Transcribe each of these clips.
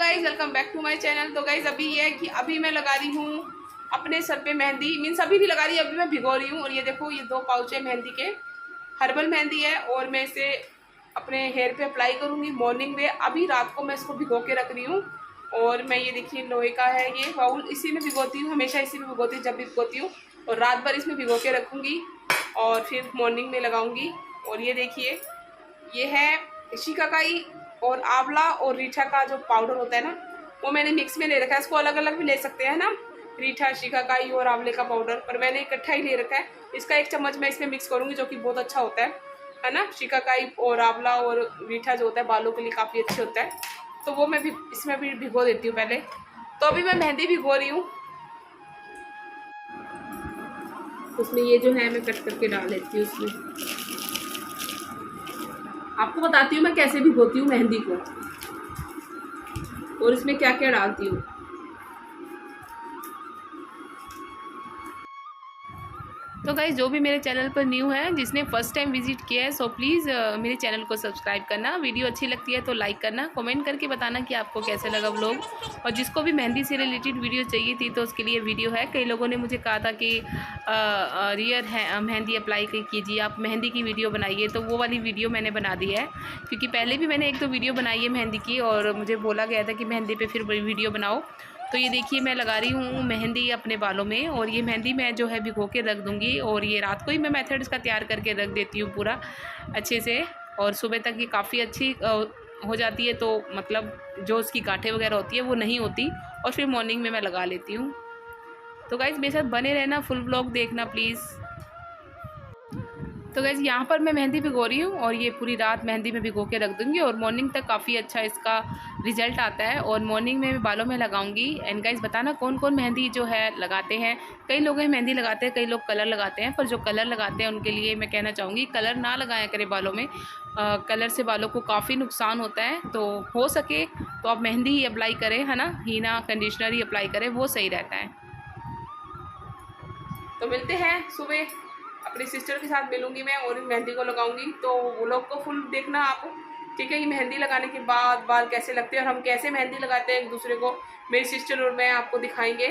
Guys, welcome back to my channel. तो guys अभी ये है कि अभी मैं लगा रही हूँ अपने सर पे मेहंदी। मीन्स अभी नहीं लगा रही, अभी मैं भिगो रही हूँ। और ये देखो, ये 2 पाउच है मेहंदी के, हर्बल मेहंदी है। और मैं इसे अपने हेयर पे अप्लाई करूँगी मॉर्निंग में। अभी रात को मैं इसको भिगो के रख रही हूँ। और मैं ये देखिए लोहे का है ये बाउल, इसी में भिगोती हूँ, हमेशा इसी में भिगोती हूँ जब भी भिगोती हूँ। और रात भर इसमें भिगो के रखूँगी और फिर मॉर्निंग में लगाऊँगी। और ये देखिए, ये है शिकाकाई और आंवला और रीठा का जो पाउडर होता है ना, वो मैंने मिक्स में ले रखा है। इसको अलग अलग भी ले सकते हैं ना, रीठा, शिकाकाई और आंवले का पाउडर, पर मैंने इकट्ठा ही ले रखा है। इसका 1 चम्मच मैं इसमें मिक्स करूँगी, जो कि बहुत अच्छा होता है ना। शिकाकाई और आंवला और रीठा जो होता है बालों के लिए काफ़ी अच्छे होता है, तो वो मैं भी इसमें भी भिगो देती हूँ पहले। तो अभी मैं मेहंदी भिगो रही हूँ, उसमें ये जो है मैं कट करके डाल देती हूँ उसमें। आपको बताती हूँ मैं कैसे भिगोती हूँ मेहंदी को और इसमें क्या क्या डालती हूँ। तो गाइस, जो भी मेरे चैनल पर न्यू है, जिसने फर्स्ट टाइम विजिट किया है, सो प्लीज़ मेरे चैनल को सब्सक्राइब करना। वीडियो अच्छी लगती है तो लाइक करना, कमेंट करके बताना कि आपको कैसे लगा व्लॉग। और जिसको भी मेहंदी से रिलेटेड वीडियो चाहिए थी तो उसके लिए वीडियो है। कई लोगों ने मुझे कहा था कि रियल है मेहंदी अप्लाई कीजिए, आप मेहंदी की वीडियो बनाइए, तो वो वाली वीडियो मैंने बना दी है। क्योंकि पहले भी मैंने 1-2 वीडियो बनाई है मेहंदी की, और मुझे बोला गया था कि मेहंदी पर फिर वीडियो बनाओ। तो ये देखिए, मैं लगा रही हूँ मेहंदी अपने बालों में, और ये मेहंदी मैं जो है भिगो के रख दूँगी। और ये रात को ही मैं मेथड इसका तैयार करके रख देती हूँ पूरा अच्छे से, और सुबह तक ये काफ़ी अच्छी हो जाती है। तो मतलब जो उसकी गांठें वगैरह होती है वो नहीं होती, और फिर मॉर्निंग में मैं लगा लेती हूँ। तो गाइज़ मेरे साथ बने रहना, फुल व्लॉग देखना प्लीज़। तो गाइज़ यहाँ पर मैं मेहंदी भिगो रही हूँ, और ये पूरी रात मेहंदी में भिगो के रख दूँगी, और मॉर्निंग तक काफ़ी अच्छा इसका रिजल्ट आता है। और मॉर्निंग में मैं बालों में लगाऊंगी। एंड गाइज़ बताना कौन कौन मेहंदी जो है लगाते हैं। कई लोग मेहंदी लगाते हैं, कई लोग कलर लगाते हैं, पर जो कलर लगाते हैं उनके लिए मैं कहना चाहूँगी कलर ना लगाया करें बालों में। कलर से बालों को काफ़ी नुकसान होता है। तो हो सके तो आप मेहंदी ही अप्लाई करें, है ना, हीना कंडीशनर ही अप्लाई करें, वो सही रहता है। तो मिलते हैं सुबह, अपनी सिस्टर के साथ मिलूंगी मैं और मेहंदी को लगाऊंगी। तो वो लोग को फुल देखना आप, ठीक है। ये मेहंदी लगाने के बाद बाल कैसे लगते हैं और हम कैसे मेहंदी लगाते हैं एक दूसरे को, मेरी सिस्टर और मैं आपको दिखाएंगे।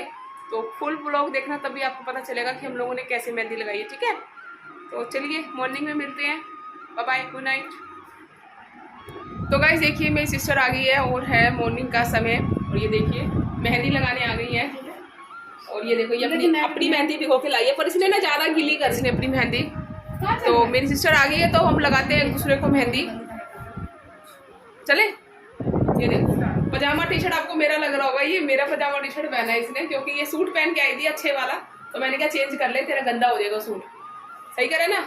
तो फुल व्लॉग देखना, तभी आपको पता चलेगा कि हम लोगों ने कैसे मेहंदी लगाई है, ठीक है। तो चलिए मॉर्निंग में मिलते हैं, बाय बाय, गुड नाइट। तो गाइस देखिए, मेरी सिस्टर आ गई है और है मॉर्निंग का समय, और ये देखिए मेहंदी लगाने आ गई है। और ये देखो, ये अपनी मेहंदी भिगो के लाई है, पर इसने ना ज़्यादा गीली कर इसने अपनी मेहंदी। तो मेरी सिस्टर आ गई है, तो हम लगाते हैं एक दूसरे को मेहंदी। चले, ये देखो पजामा टी शर्ट आपको मेरा लग रहा होगा, ये मेरा पजामा टी शर्ट पहना है इसने, क्योंकि ये सूट पहन के आई थी अच्छे वाला। तो मैंने कहा चेंज कर ले, तेरा गंदा हो जाएगा सूट। सही करे ना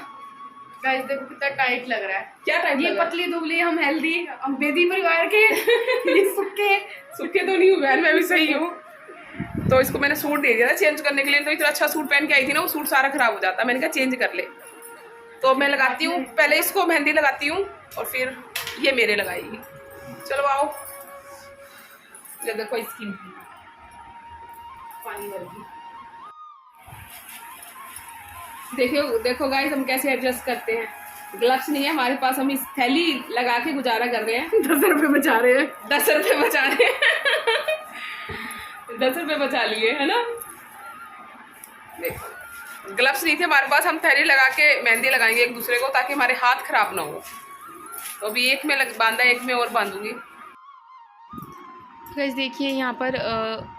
गाइस, देखो कितना टाइट लग रहा है। क्या टाइट? ये पतली दुबली, हम हेल्दी, हम बेदी परिवार के ये सूखे तो नहीं हूँ बहन, मैं भी सही हूँ। तो इसको मैंने सूट दे दिया था चेंज करने के लिए। तो इतना अच्छा सूट पहन के आई थी ना, वो सूट सारा खराब हो जाता, मैंने कहा चेंज कर ले। तो मैं लगाती हूँ, पहले इसको मेहंदी लगाती हूँ और फिर ये मेरे लगाएगी। चलो आओ, ये देखो इसकी पानी वर्गी। देखो देखो गाइस, हम कैसे एडजस्ट करते हैं। ग्लव्स नहीं है हमारे पास, हम इस थैली लगा के गुजारा कर रहे हैं। 10 रुपये बचा रहे हैं, 10 रुपये बचा रहे हैं 10 रुपये बचा लिए, है ना। देखो ग्लव्स नहीं थे हमारे पास, हम थैली लगा के मेहंदी लगाएंगे एक दूसरे को, ताकि हमारे हाथ खराब ना हो। तो अभी एक में बांधा, एक में और बांधूंगी। गाइस देखिए, यहाँ पर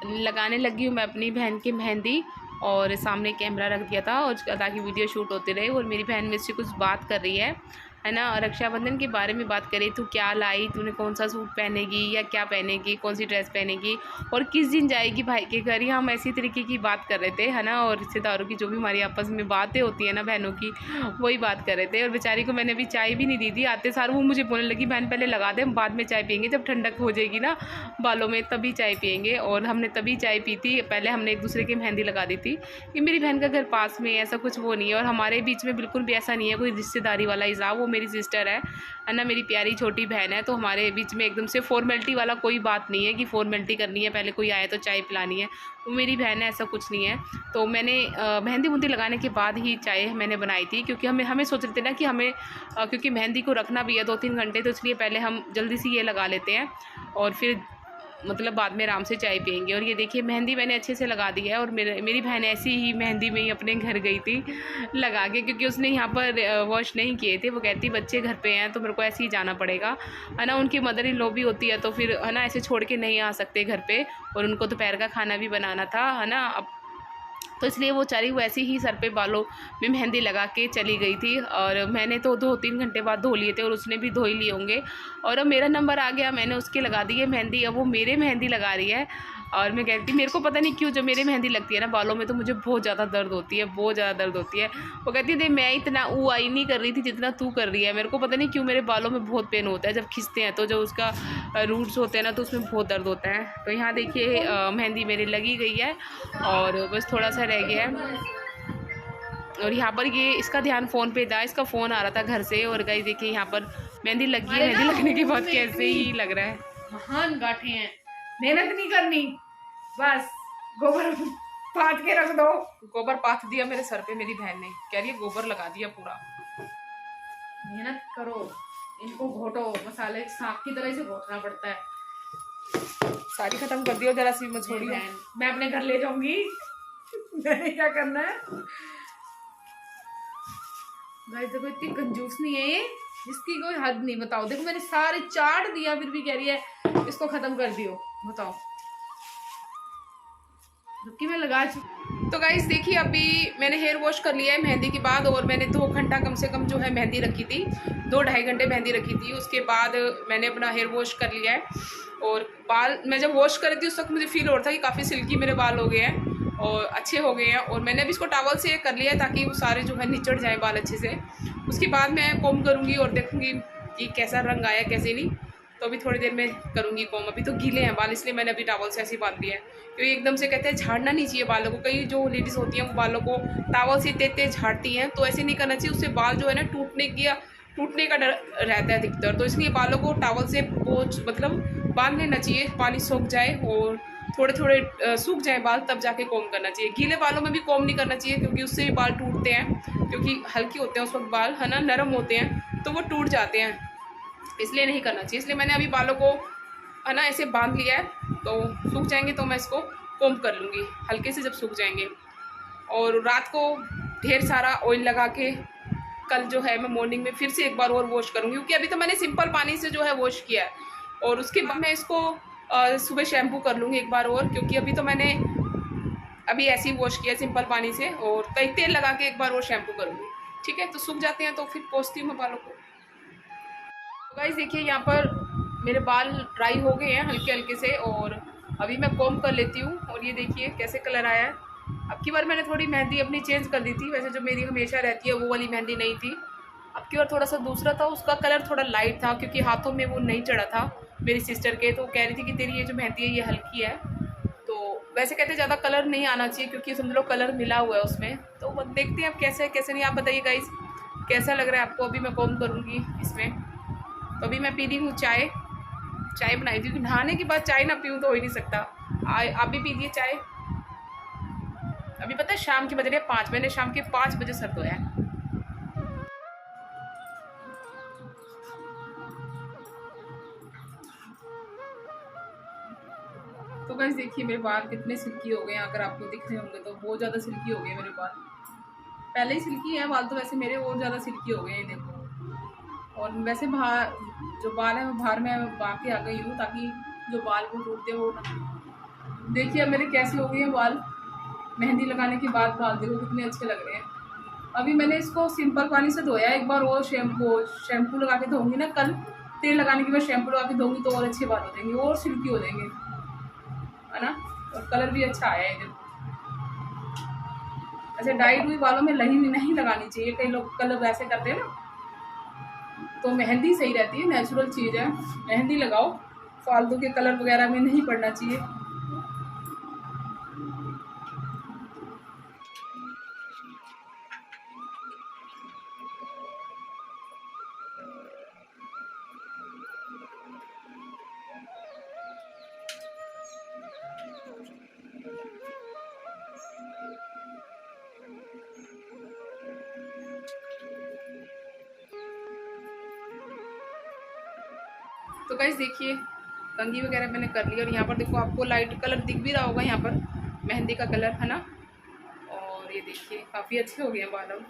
लगाने लगी हूँ मैं अपनी बहन की मेहंदी, और सामने कैमरा रख दिया था और ताकि वीडियो शूट होते रहे। और मेरी बहन मुझसे कुछ बात कर रही है ना, रक्षाबंधन के बारे में बात करें। तू क्या लाई, तूने कौन सा सूट पहनेगी या क्या पहनेगी, कौन सी ड्रेस पहनेगी, और किस दिन जाएगी भाई के घर। ही हम ऐसी तरीके की बात कर रहे थे, है ना। और रिश्तेदारों की जो भी हमारी आपस में बातें होती है ना बहनों की, वही बात कर रहे थे। और बेचारी को मैंने अभी चाय भी नहीं दी थी। आते सार वो मुझे बोलने लगी, बहन पहले लगा दे, हम बाद में चाय पियेंगे, जब ठंडक हो जाएगी ना बालों में तभी चाय पियेंगे। और हमने तभी चाय पी थी, पहले हमने एक दूसरे की मेहंदी लगा दी थी। कि मेरी बहन का घर पास में, ऐसा कुछ वो नहीं है। और हमारे बीच में बिल्कुल भी ऐसा नहीं है कोई रिश्तेदारी वाला हिसाब। वो मेरी सिस्टर है ना, मेरी प्यारी छोटी बहन है। तो हमारे बीच में एकदम से फॉर्मेलिटी वाला कोई बात नहीं है कि फॉर्मेलिटी करनी है, पहले कोई आए तो चाय पिलानी है। वो मेरी बहन है, ऐसा कुछ नहीं है। तो मैंने मेहंदी मुंदी लगाने के बाद ही चाय मैंने बनाई थी, क्योंकि हमें सोच रहे थे ना कि हमें क्योंकि मेहंदी को रखना भी है 2-3 घंटे, तो इसलिए पहले हम जल्दी से ये लगा लेते हैं और फिर मतलब बाद में आराम से चाय पियेंगे। और ये देखिए मेहंदी मैंने अच्छे से लगा दी है। और मेरी बहन ऐसी ही मेहंदी में ही अपने घर गई थी लगा के, क्योंकि उसने यहाँ पर वॉश नहीं किए थे। वो कहती बच्चे घर पे हैं तो मेरे को ऐसे ही जाना पड़ेगा, है ना। उनकी मदर इन लॉ भी होती है तो फिर, है ना, ऐसे छोड़ के नहीं आ सकते घर पे। और उनको दोपहर का खाना भी बनाना था, है ना। अब तो इसलिए वो चारी वैसे ही सर पे बालों में मेहंदी लगा के चली गई थी। और मैंने तो 2-3 घंटे बाद धो लिए थे और उसने भी धो ही लिए होंगे। और अब मेरा नंबर आ गया, मैंने उसके लगा दी है मेहंदी। अब वो मेरे मेहंदी लगा रही है। और मैं कहती, मेरे को पता नहीं क्यों जब मेरे मेहंदी लगती है ना बालों में तो मुझे बहुत ज़्यादा दर्द होती है, बहुत ज़्यादा दर्द होती है। वो कहती है, देख मैं इतना आई नहीं कर रही थी जितना तू कर रही है। मेरे को पता नहीं क्यों मेरे बालों में बहुत पेन होता है जब खींचते हैं, तो जब उसका रूट्स होते हैं ना तो उसमें बहुत दर्द होता है। तो यहाँ देखिए मेहंदी मेरी लगी गई है और बस थोड़ा सा रह गया है। और यहाँ पर ये इसका ध्यान फ़ोन पे था, इसका फ़ोन आ रहा था घर से। और गाइस देखिए यहाँ पर मेहंदी लगी है। मेहंदी लगने के बाद कैसे ही लग रहा है, महान गांठें हैं, मेहनत नहीं करनी, बस गोबर पाथ के रख दो। गोबर पाथ दिया मेरे सर पे मेरी बहन ने, कह रही है गोबर लगा दिया पूरा। मेहनत करो, इनको घोटो, मसाले सांप की तरह से घोटना पड़ता है। सारी खत्म कर दियो, जरा सी मछोड़ी है। मैं अपने घर ले जाऊंगी। मैंने क्या करना है गाइस, देखो इतनी कंजूस नहीं है ये, जिसकी कोई हद नहीं। बताओ, देखो मैंने सारे चाट दिया फिर भी कह रही है इसको खत्म कर दियो। बताओ, जबकि मैं लगा चुकी। तो गाइस देखिए अभी मैंने हेयर वॉश कर लिया है मेहंदी के बाद। और मैंने 2 घंटा कम से कम जो है मेहंदी रखी थी, 2-2.5 घंटे मेहंदी रखी थी। उसके बाद मैंने अपना हेयर वॉश कर लिया है। और बाल मैं जब वॉश कर रही थी उस वक्त मुझे फील हो रहा था कि काफ़ी सिल्की मेरे बाल हो गए हैं और अच्छे हो गए हैं। और मैंने अभी इसको टॉवल से कर लिया है ताकि वो सारे जो है निचड़ जाए बाल अच्छे से। उसके बाद मैं कॉम्ब करूँगी और देखूँगी कि कैसा रंग आया कैसे नहीं। तो अभी थोड़ी देर में करूँगी कॉम्ब। अभी तो गीले हैं बाल, इसलिए मैंने अभी टॉवल से ऐसे ही बांध दिया है, क्योंकि एकदम से कहते हैं झाड़ना नहीं चाहिए बालों को। कई जो लेडीज़ होती हैं वो बालों को टॉवल से तेज झाड़ती हैं, तो ऐसे नहीं करना चाहिए। उससे बाल जो है ना टूटने का डर रहता है अधिकतर। तो इसलिए बालों को टॉवल से बोझ मतलब बांध लेना चाहिए, पानी सूख जाए और थोड़े थोड़े सूख जाए बाल, तब जाके कॉम्ब करना चाहिए। गीले बालों में भी कॉम्ब नहीं करना चाहिए, क्योंकि उससे भी बाल टूटते हैं, क्योंकि हल्के होते हैं उस वक्त बाल, है ना, नरम होते हैं तो वो टूट जाते हैं, इसलिए नहीं करना चाहिए। इसलिए मैंने अभी बालों को, है ना, ऐसे बांध लिया है। तो सूख जाएंगे तो मैं इसको कॉम्ब कर लूँगी हल्के से जब सूख जाएंगे। और रात को ढेर सारा ऑयल लगा के कल जो है मैं मॉर्निंग में फिर से एक बार और वॉश करूँगी, क्योंकि अभी तो मैंने सिंपल पानी से जो है वॉश किया है। और उसके बाद मैं इसको सुबह शैम्पू कर लूँगी एक बार और, क्योंकि अभी तो मैंने अभी ऐसे ही वॉश किया सिंपल पानी से। और कई तेल लगा के एक बार और शैम्पू करूँगी, ठीक है। तो सूख जाते हैं तो फिर पोंछती हूँ मैं बालों को। तो गाइस देखिए यहाँ पर मेरे बाल ड्राई हो गए हैं हल्के हल्के से, और अभी मैं कॉम्ब कर लेती हूँ। और ये देखिए कैसे कलर आया है। अब की बार मैंने थोड़ी मेहंदी अपनी चेंज कर दी थी, वैसे जो मेरी हमेशा रहती है वो वाली मेहंदी नहीं थी। अब की बार थोड़ा सा दूसरा था, उसका कलर थोड़ा लाइट था, क्योंकि हाथों में वो नहीं चढ़ा था मेरी सिस्टर के। तो कह रही थी कि तेरी ये जो मेहंदी है ये हल्की है। तो वैसे कहते हैं ज़्यादा कलर नहीं आना चाहिए, क्योंकि समझ लो कलर मिला हुआ है उसमें। तो वो देखते हैं अब कैसे है कैसे नहीं। आप बताइए गाइस कैसा लग रहा है आपको। अभी मैं कॉम्ब करूँगी इसमें। तो अभी मैं पी रही हूँ चाय बनाई थी, क्योंकि नहाने के बाद चाय ना पीऊँ तो हो ही नहीं सकता। आप भी पीजिए चाय। अभी पता है शाम के बज रहे हैं 5, मैंने शाम के 5 बजे सर धोया है। तो गाइस देखिए मेरे बाल कितने सिल्की हो गए हैं, अगर आपको दिख रहे होंगे तो बहुत ज़्यादा सिल्की हो गए मेरे बाल। पहले ही सिल्की है बाल, तो वैसे मेरे और ज़्यादा सिल्की हो गए हैं देखो। और वैसे बाहर जो बाल है वो बाहर में बहा के आ गई हूँ, ताकि जो बाल को टूटते हो ना। देखिए अब मेरे कैसे हो गए हैं बाल मेहंदी लगाने के बाद। बाल देखो कितने अच्छे लग रहे हैं। अभी मैंने इसको सिंपल पानी से धोया, एक बार और शैम्पू लगा के धोऊंगी ना कल। तेल लगाने के बाद शैम्पू लगा के धोऊंगी तो और अच्छे बाल हो जाएंगे और सिल्की हो जाएंगे, है ना। और कलर भी अच्छा आया है देखो। ऐसे डाइड हुई बालों में नहीं लगानी चाहिए, कई लोग कलर वैसे करते हैं ना। तो मेहंदी सही रहती है, नेचुरल चीज़ है, मेहंदी लगाओ, फालतू के कलर वगैरह में नहीं पड़ना चाहिए। तो गाइस देखिए कंघी वगैरह मैंने कर ली। और यहाँ पर देखो आपको लाइट कलर दिख भी रहा होगा, यहाँ पर मेहंदी का कलर है ना। और ये देखिए काफ़ी अच्छे हो गए हैं बाल अब।